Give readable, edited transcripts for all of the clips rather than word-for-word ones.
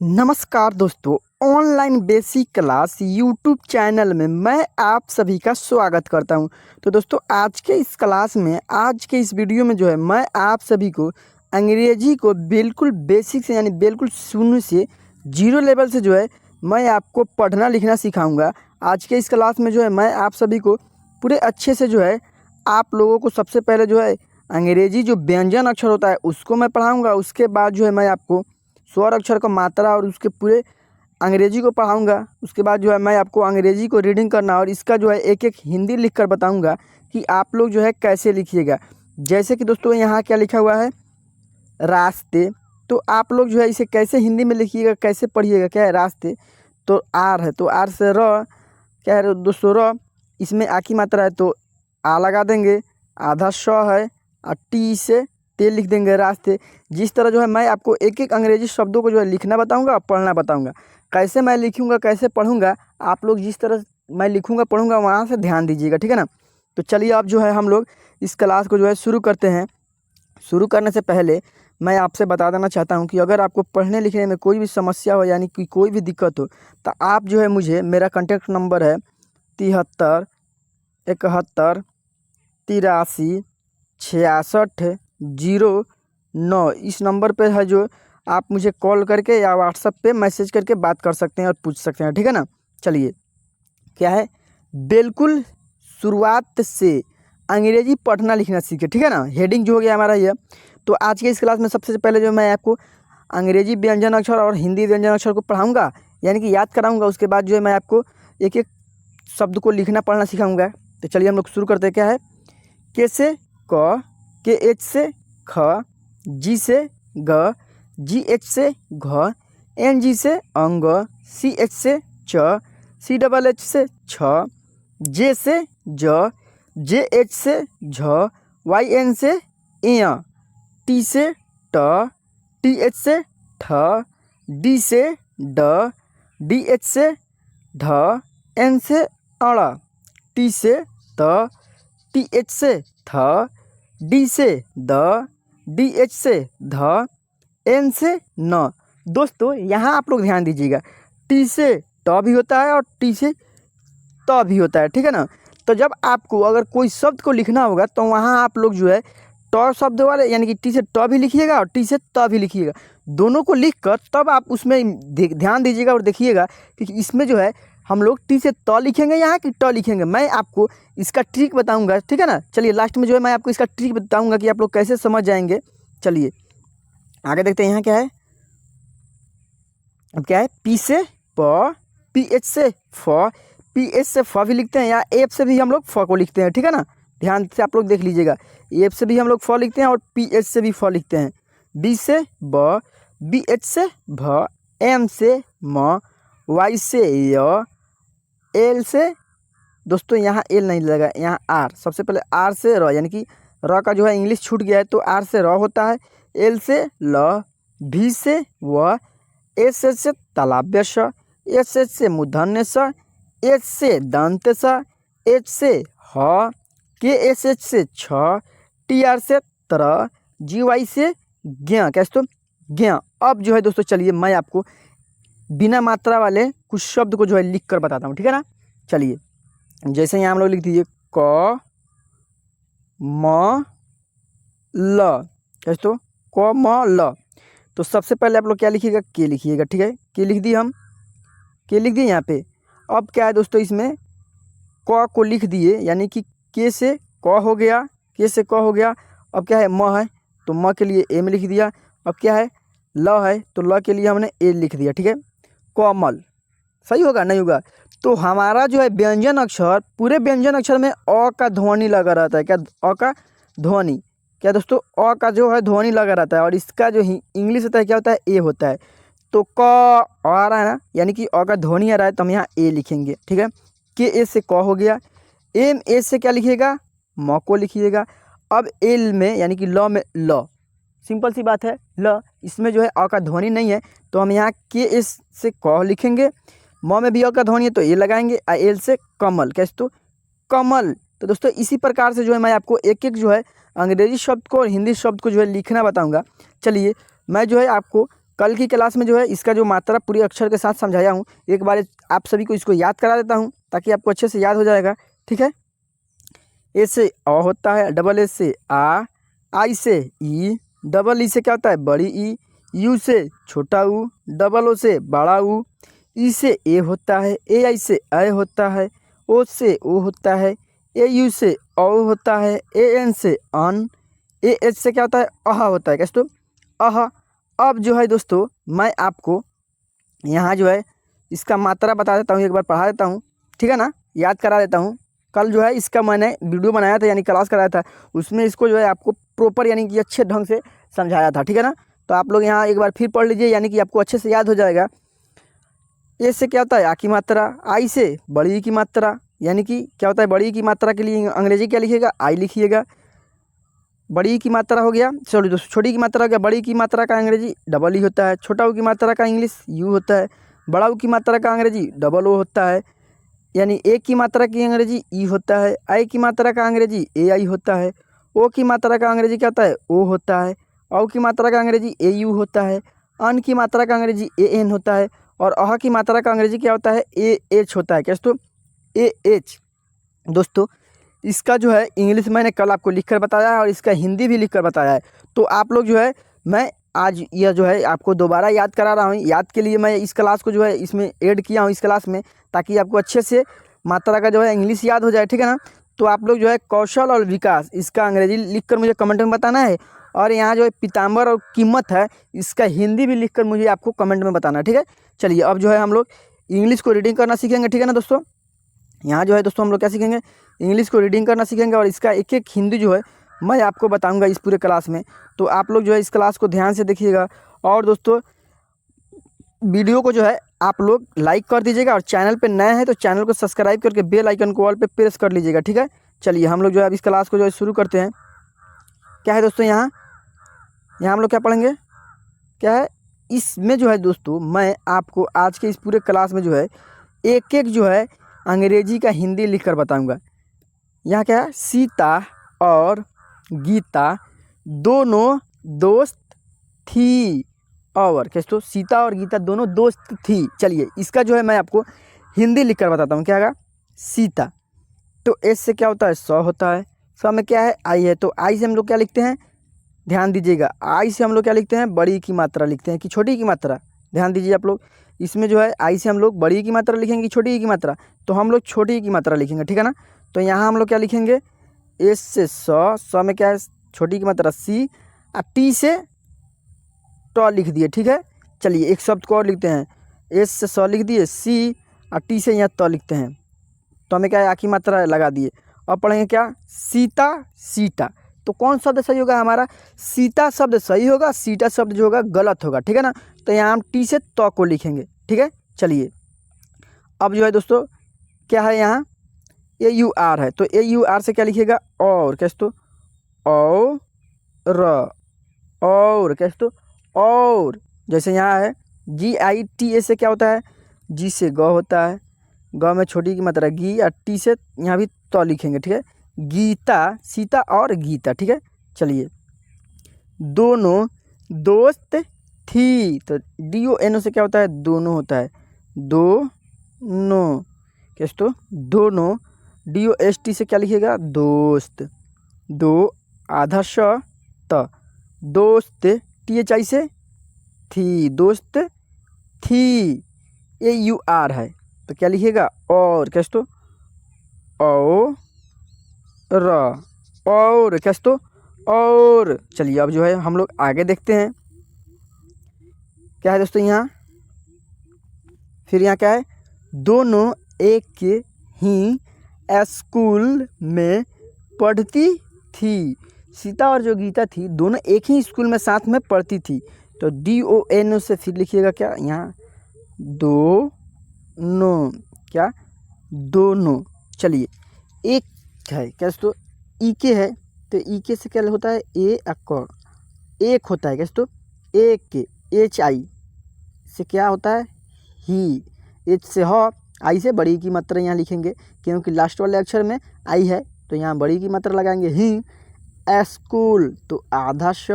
नमस्कार दोस्तों, online basic class YouTube channel में मैं आप सभी का स्वागत करता हूं। तो दोस्तों, आज के इस क्लास में आज के इस वीडियो में मैं आप सभी को अंग्रेजी को बिल्कुल बेसिक से यानी बिल्कुल शून्य से जीरो लेवल से मैं आपको पढ़ना लिखना सिखाऊंगा। आज के इस क्लास में मैं आप सभी को पूरे अच्छे से आप लोगों को सबसे पहले अंग्रेजी जो व्यंजन अक्षर होता है उसको मैं पढ़ाऊँगा। उसके बाद मैं आपको स्वर अक्षर का मात्रा और उसके पूरे अंग्रेजी को पढ़ाऊँगा। उसके बाद मैं आपको अंग्रेजी को रीडिंग करना और इसका एक एक हिंदी लिख कर बताऊँगा कि आप लोग कैसे लिखिएगा। जैसे कि दोस्तों यहाँ क्या लिखा हुआ है, रास्ते। तो आप लोग इसे कैसे हिंदी में लिखिएगा, कैसे पढ़िएगा। क्या है, रास्ते। तो आर है तो आर से र, क्या है दोस्तों, र। इसमें आ की मात्रा है तो आ लगा देंगे, आधा श है और टी से ते लिख देंगे, रास्ते। जिस तरह मैं आपको एक एक अंग्रेजी शब्दों को लिखना बताऊंगा और पढ़ना बताऊंगा। कैसे मैं लिखूंगा, कैसे पढ़ूंगा, आप लोग जिस तरह मैं लिखूंगा पढ़ूंगा वहाँ से ध्यान दीजिएगा, ठीक है ना। तो चलिए अब हम लोग इस क्लास को शुरू करते हैं। शुरू करने से पहले मैं आपसे बता देना चाहता हूं कि अगर आपको पढ़ने लिखने में कोई भी समस्या हो यानी कि कोई भी दिक्कत हो तो आप मुझे, मेरा कॉन्टैक्ट नंबर है 73 71 83 66 09। इस नंबर पे है आप मुझे कॉल करके या व्हाट्सएप पे मैसेज करके बात कर सकते हैं और पूछ सकते हैं, ठीक है ना। चलिए, क्या है, बिल्कुल शुरुआत से अंग्रेजी पढ़ना लिखना सीखे, ठीक है ना। हेडिंग हो गया हमारा ये। तो आज के इस क्लास में सबसे पहले मैं आपको अंग्रेजी व्यंजन अक्षर और हिंदी व्यंजन अक्षर को पढ़ाऊँगा, यानी कि याद कराऊँगा। उसके बाद मैं आपको एक एक शब्द को लिखना पढ़ना सिखाऊँगा। तो चलिए हम लोग शुरू करते हैं। क्या है, के से क, के एच से ख, जी से ग, जी एच से घ, एन जी से अंग, सी एच से च, सी डबल एच से छ, जे से ज, जे एच से झ, वाई एन से एय, टी से ट, टी एच से ठ, डी से ड, डी एच से ढ, एन से अड़, टी से त, टी एच से थ, डी से द, डी एच से ध, एन से न। दोस्तों यहाँ आप लोग ध्यान दीजिएगा, टी से ट भी होता है और टी से त भी होता है, ठीक है ना। तो जब आपको अगर कोई शब्द को लिखना होगा तो वहाँ आप लोग ट शब्द वाले यानी कि टी से ट भी लिखिएगा और टी से त भी लिखिएगा। दोनों को लिखकर तब आप उसमें ध्यान दीजिएगा और देखिएगा कि इसमें हम लोग टी से त लिखेंगे यहाँ कि ट लिखेंगे। मैं आपको इसका ट्रिक बताऊंगा, ठीक है ना। चलिए लास्ट में मैं आपको इसका ट्रिक बताऊंगा कि आप लोग कैसे समझ जाएंगे। चलिए आगे देखते हैं। यहाँ क्या है, अब क्या है, पी से प, पी एच से फ, पी एच से फ भी लिखते हैं या एफ से भी हम लोग फ को लिखते हैं, ठीक है ना। ध्यान से आप लोग देख लीजिएगा, एफ से भी हम लोग फ लिखते हैं और पी एच से भी फ लिखते हैं। बी से ब, बी एच से भ, एम से म, वाई से य, एल से, दोस्तों यहाँ एल नहीं लगा, यहाँ आर। सबसे पहले आर से र, यानी कि र का इंग्लिश छूट गया है तो आर से र होता है। एल से ल, भी से व, एस एच से तालव्य स, एस एच से मूर्धन्य स, एच से दंत स, एच से ह, के एस एच से छ, टी आर से तर, जी वाई से ज्ञ। कैसे तो ज्ञ। अब दोस्तों चलिए मैं आपको बिना मात्रा वाले कुछ शब्द को लिख कर बताता हूँ, ठीक है ना। चलिए जैसे यहाँ हम लोग लिख दीजिए क म ल। कैसे तो क म ल। तो सबसे पहले आप लोग क्या लिखिएगा, के लिखिएगा, ठीक है। के लिख दिए, हम के लिख दिए यहाँ पे। अब क्या है दोस्तों, इसमें क को लिख दिए यानी कि के से क हो गया, के से क हो गया। अब क्या है, म है तो म के लिए एम लिख दिया। अब क्या है, ल है तो ल के लिए हमने ए लिख दिया, ठीक है। कमल, सही होगा नहीं होगा। तो हमारा व्यंजन अक्षर, पूरे व्यंजन अक्षर में अ का ध्वनि लगा रहता है। क्या, अ का ध्वनि। क्या दोस्तों, अ का ध्वनि लगा रहता है और इसका इंग्लिश होता है, क्या होता है, ए होता है। तो क आ रहा है ना, यानी कि अ का ध्वनि आ रहा है तो हम यहाँ ए लिखेंगे, ठीक है। के ए से क हो गया। एम ए से क्या लिखिएगा, म को लिखिएगा। अब एल में यानी कि ल में ल, सिंपल सी बात है, ल। इसमें अ का ध्वनि नहीं है तो हम यहाँ के एस से क लिखेंगे। म में भी अ का ध्वनि है तो ए लगाएंगे। एल से कमल। कैसे तो कमल। तो दोस्तों इसी प्रकार से मैं आपको एक एक अंग्रेजी शब्द को और हिंदी शब्द को लिखना बताऊंगा। चलिए मैं आपको कल की क्लास में जो है इसका जो मात्रा पूरी अक्षर के साथ समझाया हूँ, एक बार आप सभी को इसको याद करा देता हूँ ताकि आपको अच्छे से याद हो जाएगा। ठीक है, ए से अ होता है, डबल ए से आ, आई से ई, डबल ई से क्या होता है बड़ी ई, यू से छोटा ऊ, डबल ओ से बड़ा ऊ, ई से ए होता है, ए आई से अ होता है, ओ से ओ होता है, ए यू से औ होता है, ए एन से अन, ए एच से क्या होता है अह होता है। कैसे तो अह। अब जो है दोस्तों मैं आपको यहाँ जो है इसका मात्रा बता देता हूँ, एक बार पढ़ा देता हूँ, ठीक है ना, याद करा देता हूँ। कल जो है इसका मैंने वीडियो बनाया था यानी क्लास कराया था, उसमें इसको जो है आपको प्रॉपर यानी कि अच्छे ढंग से समझाया था। ठीक है ना, तो आप लोग यहाँ एक बार फिर पढ़ लीजिए यानी कि आपको अच्छे से याद हो जाएगा। ए से क्या होता है आ की मात्रा, आई से बड़ी ई की मात्रा, यानी कि क्या होता है बड़ी ई की मात्रा के लिए अंग्रेजी क्या लिखिएगा आई लिखिएगा। बड़ी ई की मात्रा हो गया, सॉरी दोस्तों छोटी की मात्रा हो गया, बड़ी की मात्रा का अंग्रेजी डबल ई होता है, छोटा ऊ की मात्रा का इंग्लिश यू होता है, बड़ा ऊ की मात्रा का अंग्रेजी डबल ओ होता है, यानी ए की मात्रा की अंग्रेजी ई होता है, आई की मात्रा का अंग्रेजी ए आई होता है, ओ की मात्रा का अंग्रेजी क्या होता है ओ होता है, औ की मात्रा का अंग्रेजी ए यू होता है, अन की मात्रा का अंग्रेजी ए एन होता है, और अह की मात्रा का अंग्रेजी क्या होता है ए एच होता है। कैसे तो ए एच। दोस्तों इसका जो है इंग्लिश मैंने कल आपको लिखकर बताया है और इसका हिंदी भी लिखकर बताया है, तो आप लोग जो है मैं आज यह जो है आपको दोबारा याद करा रहा हूँ। याद के लिए मैं इस क्लास को जो है इसमें ऐड किया हूँ इस क्लास में, ताकि आपको अच्छे से मात्रा का जो है इंग्लिश याद हो जाए। ठीक है ना, तो आप लोग जो है कौशल और विकास इसका अंग्रेजी लिखकर मुझे कमेंट में बताना है, और यहाँ जो है पीताम्बर और कीमत है इसका हिंदी भी लिखकर मुझे आपको कमेंट में बताना है। ठीक है, चलिए अब जो है हम लोग इंग्लिश को रीडिंग करना सीखेंगे। ठीक है ना दोस्तों, यहाँ जो है दोस्तों हम लोग क्या सीखेंगे इंग्लिश को रीडिंग करना सीखेंगे, और इसका एक एक हिंदी जो है मैं आपको बताऊंगा इस पूरे क्लास में। तो आप लोग जो है इस क्लास को ध्यान से देखिएगा, और दोस्तों वीडियो को जो है आप लोग लाइक कर दीजिएगा, और चैनल पे नए हैं तो चैनल को सब्सक्राइब करके बेल आइकन को ऑल पे प्रेस कर लीजिएगा। ठीक है, चलिए हम लोग जो है अब इस क्लास को जो है शुरू करते हैं। क्या है दोस्तों यहाँ हम लोग क्या पढ़ेंगे, क्या है इसमें जो है दोस्तों मैं आपको आज के इस पूरे क्लास में जो है एक एक जो है अंग्रेजी का हिंदी लिखकर बताऊंगा। यहाँ क्या है सीता और गीता दोनों दोस्त थी, और कैसे तो सीता और गीता दोनों दोस्त थी। चलिए इसका जो है मैं आपको हिंदी लिखकर बताता हूँ। क्या है सीता, तो एस से क्या होता है सौ होता है, सौ में क्या है आई है, तो आई से हम लोग क्या लिखते हैं ध्यान दीजिएगा, आई से हम लोग क्या लिखते हैं बड़ी की मात्रा लिखते हैं कि छोटी की मात्रा, ध्यान दीजिए आप लोग। इसमें जो है आई से हम लोग बड़ी की मात्रा लिखेंगे कि छोटी की मात्रा, तो हम लोग छोटी की मात्रा लिखेंगे। ठीक है ना, तो यहाँ हम लोग क्या लिखेंगे एस से सौ, सौ में क्या है छोटी की मात्रा सी, और टी से टॉ लिख दिए। ठीक है, चलिए एक शब्द को और लिखते हैं, एस से सौ लिख दिए, सी और टी से यहाँ टॉ लिखते हैं, तो हमें क्या है आ की मात्रा लगा दिए। अब पढ़ेंगे क्या सीता सीटा, तो कौन शब्द सही होगा हमारा सीता शब्द सही होगा, सीटा शब्द जो होगा गलत होगा। ठीक है ना, तो यहाँ हम टी से तो को लिखेंगे। ठीक है, चलिए अब जो है दोस्तों क्या है यहाँ ए यू आर है, तो ए यू आर से क्या लिखिएगा और, कैसे तो और कैसे तो और, जैसे यहाँ है जी आई टी ए से क्या होता है जी से ग होता है, ग में छोटी की मात्रा गी, और टी से यहाँ भी तो लिखेंगे। ठीक है, गीता सीता और गीता। ठीक है, चलिए दोनों दोस्त थी, तो डी ओ एन ओ से क्या होता है दोनों होता है, दो नो, कैसे तो दोनों, डी ओ एस टी से क्या लिखिएगा दोस्त, दो आधा श त, दोस्त टी एच आई से थी, दोस्त थी, ए यू आर है तो क्या लिखिएगा और, कैसे तो ओ र, और कैसे तो और। चलिए अब जो है हम लोग आगे देखते हैं क्या है दोस्तों यहाँ, फिर यहाँ क्या है दोनों एक ही स्कूल में पढ़ती थी, सीता और जो गीता थी दोनों एक ही स्कूल में साथ में पढ़ती थी, तो डी ओ एन ओ से फिर लिखिएगा क्या यहाँ दो नो, क्या दोनों। चलिए एक है कैसे तो ई के है, तो ई के से क्या होता है ए अक, एक होता है कैसे तो एक के, एच आई से क्या होता है ही, एच से ह, आई से बड़ी की मात्रा यहाँ लिखेंगे क्योंकि लास्ट वाले अक्षर में आई है, तो यहाँ बड़ी की मात्रा लगाएंगे ही, स्कूल तो आधा श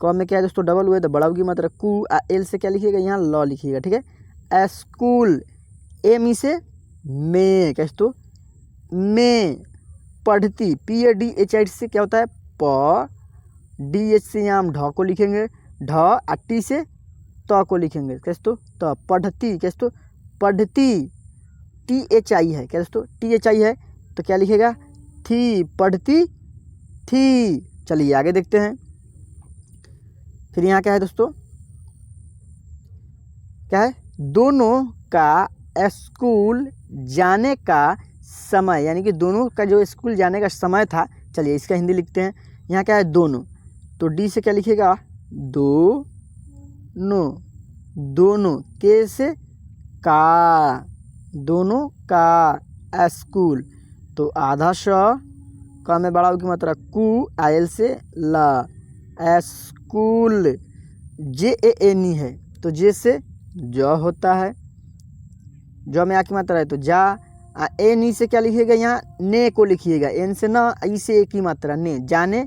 क में क्या है दोस्तों डबल हुआ है तो बड़ा की मात्रा कु, एल से क्या लिखिएगा यहाँ ल लिखिएगा, ठीक है। स्कूल, एम ई से में, क्या दोस्तों में। पढ़ती, P A D H I से क्या होता है प, डी एच से यहाँ हम ढ को लिखेंगे ढ, टी से त को लिखेंगे क्या दोस्तों त। पढ़ती, क्या दोस्तों पढ़ती, टी एच आई है, क्या दोस्तों टी एच आई है तो क्या लिखेगा थी, पढ़ती थी। चलिए आगे देखते हैं। फिर यहाँ क्या है दोस्तों, क्या है दोनों का स्कूल जाने का समय, यानी कि दोनों का जो स्कूल जाने का समय था। चलिए इसका हिंदी लिखते हैं। यहाँ क्या है दोनों, तो डी से क्या लिखिएगा दो नो, दोनों, के से का, दोनों का स्कूल, तो आधा श, का में बड़ा की मात्रा कु, आयल से ला, school. J A N E है तो जे से ज होता है, ज में आ की मात्रा है तो जा, एन ई से क्या लिखिएगा यहाँ ने को लिखिएगा, एन से ना, ई से एक ही मात्रा ने, जाने,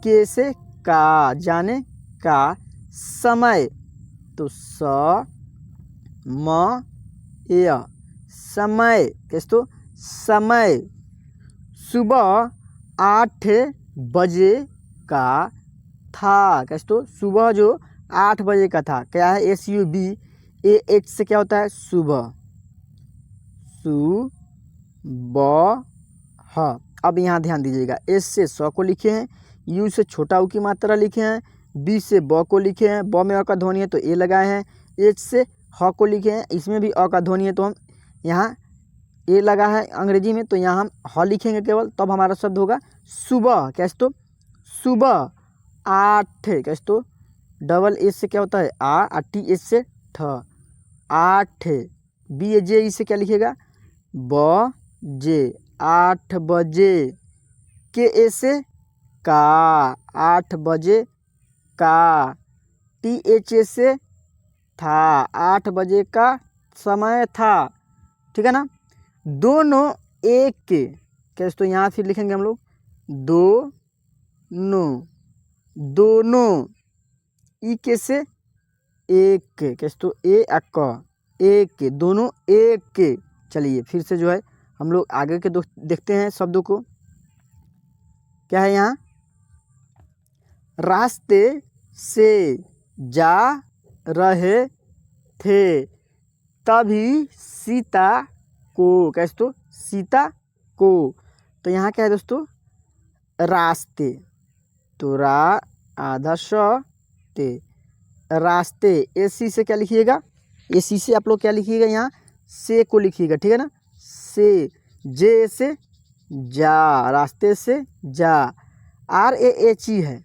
के से का, जाने का समय, तो स म य, समय, कैसे समय। सुबह 8 बजे का था, कैसे तो सुबह जो 8 बजे का था, क्या है SUBAH से क्या होता है सुबह, सुबह। अब यहाँ ध्यान दीजिएगा, एस से स को लिखे हैं, यू से छोटा ऊ की मात्रा लिखे हैं, बी से ब को लिखे हैं, ब में अ का ध्वनि है तो ए लगाए हैं, एच से ह को लिखे हैं, इसमें भी अ का ध्वनि है तो हम यहाँ ए लगा है अंग्रेजी में तो यहाँ हम ह लिखेंगे केवल, तब हमारा शब्द होगा सुबह। कैसे तो सुबह 8, कैसे तो डबल एस से क्या होता है आ, टी एस से ठ, 8, बी ए जे ई से क्या लिखिएगा ब जे, 8 बजे। के ए से का, 8 बजे का, टी एच ए से था, 8 बजे का समय था, ठीक है ना। दोनों एक के, कैसे तो यहाँ फिर लिखेंगे हम लोग दो नो, दोनों, ई के से एक, कैसे तो ए क, एक के, दोनों एक के। चलिए फिर से जो है हम लोग आगे के देखते हैं शब्दों को। क्या है यहाँ, रास्ते से जा रहे थे तभी सीता को, कैसे तो सीता को, तो यहाँ क्या है दोस्तों रास्ते, तो रा आधा श ते, रास्ते। एसी से क्या लिखिएगा, एसी से आप लोग क्या लिखिएगा यहाँ से को लिखिएगा, ठीक है ना, से। जे से जा, रास्ते से जा, RAHE है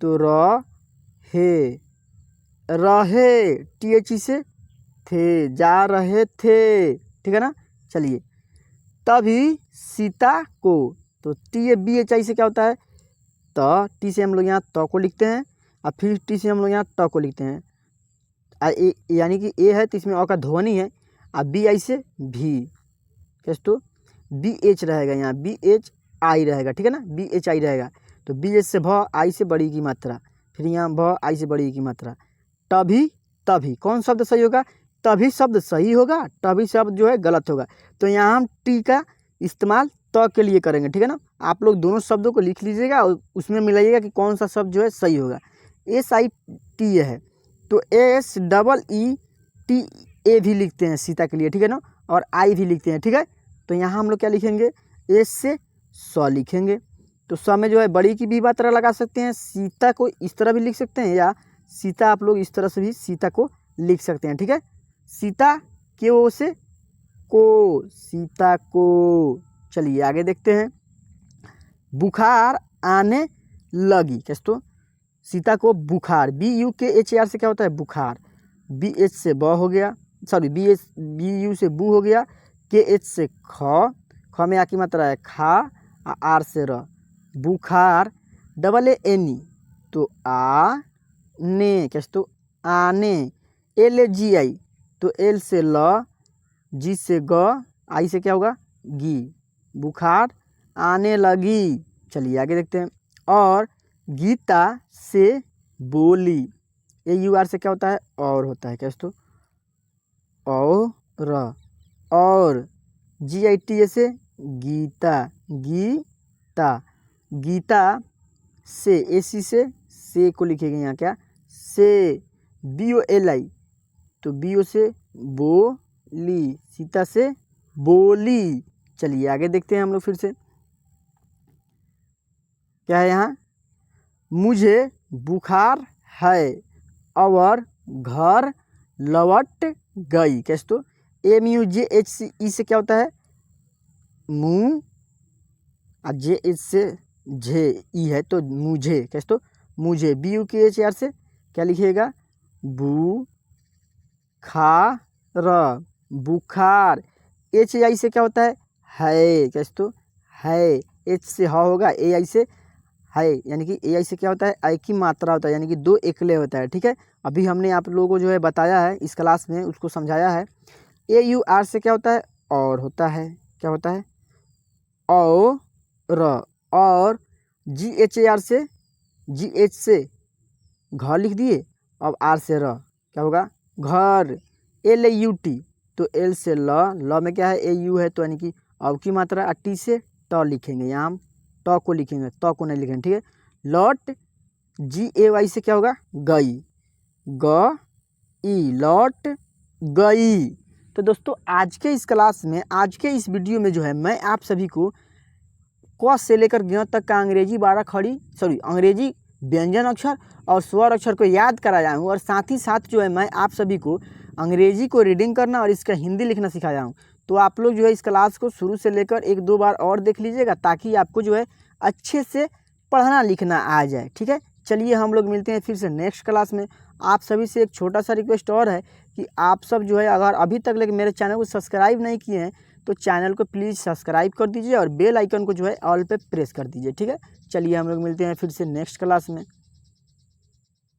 तो रहे, रहे, THE से थे, जा रहे थे, ठीक है ना। चलिए तभी सीता को, तो TABHI से क्या होता है त, टी से हम लोग यहाँ त को लिखते हैं और फिर टी से हम लोग यहाँ त को लिखते हैं, यानी कि ए है तो इसमें अ का ध्वनि है, और BI से भी, कैसे तो BH रहेगा यहाँ, BHI रहेगा, ठीक है ना, BHI रहेगा, तो BH से भ, आई से बड़ी की मात्रा, फिर यहाँ भ, आई से बड़ी की मात्रा, तभी, तभी कौन शब्द सही होगा, तभी शब्द सही होगा, तभी शब्द जो है गलत होगा, तो यहाँ हम टी का इस्तेमाल त के लिए करेंगे, ठीक है ना। आप लोग दोनों शब्दों को लिख लीजिएगा और उसमें मिलाइएगा कि कौन सा शब्द जो है सही होगा। SIT है तो SEE भी लिखते हैं सीता के लिए, ठीक है ना, और आई भी लिखते हैं, ठीक है। तो यहाँ हम लोग क्या लिखेंगे, एस से स लिखेंगे, तो स में जो है बड़ी की भी मात्रा लगा सकते हैं, सीता को इस तरह भी लिख सकते हैं, या सीता आप लोग इस तरह से भी सीता को लिख सकते हैं, ठीक है। सीता के ओ से को, सीता को। चलिए आगे देखते हैं। बुखार आने लगी, कैसे तो सीता को बुखार, BUKHAR से क्या होता है बुखार, BH से ब हो गया, सॉरी BU से बू हो गया, KH से ख, ख में आ की मात्रा है खा, आर से र, बुखार। ANE तो आ ने, कैसे तो आने। LAGI तो एल से ल, जी से ग, आई से क्या होगा गी, बुखार आने लगी। चलिए आगे देखते हैं। और गीता से बोली। AUR से क्या होता है, और होता है क्या दोस्तों, और GITA से गीता, गीता, गीता से AC से को लिखेंगे यहाँ क्या, से। BOLI तो BO से बोली, सीता से बोली। चलिए आगे देखते हैं हम लोग फिर से, क्या है यहाँ, मुझे बुखार है और घर लौट गई। कैसे तो MUJHE से क्या होता है, मुँह, और JH से झे है तो मुझे। कैसे तो मुझे। BUKHR से क्या लिखिएगा, बुखार। HAI से क्या होता है, कैसे तो है। H से ह होगा, AI से है, यानी कि AI से क्या होता है, आई की मात्रा होता है, यानी कि 2 एकले होता है। ठीक है, अभी हमने आप लोगों को जो है बताया है इस क्लास में, उसको समझाया है। AUR से क्या होता है, और होता है, क्या होता है, और GHAR से, GH से घर लिख दिए, अब R से र, क्या होगा, घर। LAUT तो L से ल में क्या है, AU है, तो यानी कि अब की मात्रा। T से ट लिखेंगे, यहाँ हम ट को लिखेंगे, त को नहीं लिखेंगे। ठीक है, लौट। GAY से क्या होगा, गई, लौट गई। तो दोस्तों आज के इस क्लास में, आज के इस वीडियो में जो है मैं आप सभी को क से लेकर ज्ञ तक का अंग्रेजी व्यंजन अक्षर और स्वर अक्षर को याद कराया हूँ, और साथ ही साथ जो है मैं आप सभी को अंग्रेजी को रीडिंग करना और इसका हिंदी लिखना सिखाया हूँ। तो आप लोग जो है इस क्लास को शुरू से लेकर 1-2 बार और देख लीजिएगा, ताकि आपको जो है अच्छे से पढ़ना लिखना आ जाए। ठीक है, चलिए हम लोग मिलते हैं फिर से नेक्स्ट क्लास में। आप सभी से एक छोटा सा रिक्वेस्ट और है कि आप सब जो है अगर अभी तक लेकिन मेरे चैनल को सब्सक्राइब नहीं किए हैं तो चैनल को प्लीज़ सब्सक्राइब कर दीजिए और बेल आइकन को जो है ऑल पे प्रेस कर दीजिए। ठीक है, चलिए हम लोग मिलते हैं फिर से नेक्स्ट क्लास में।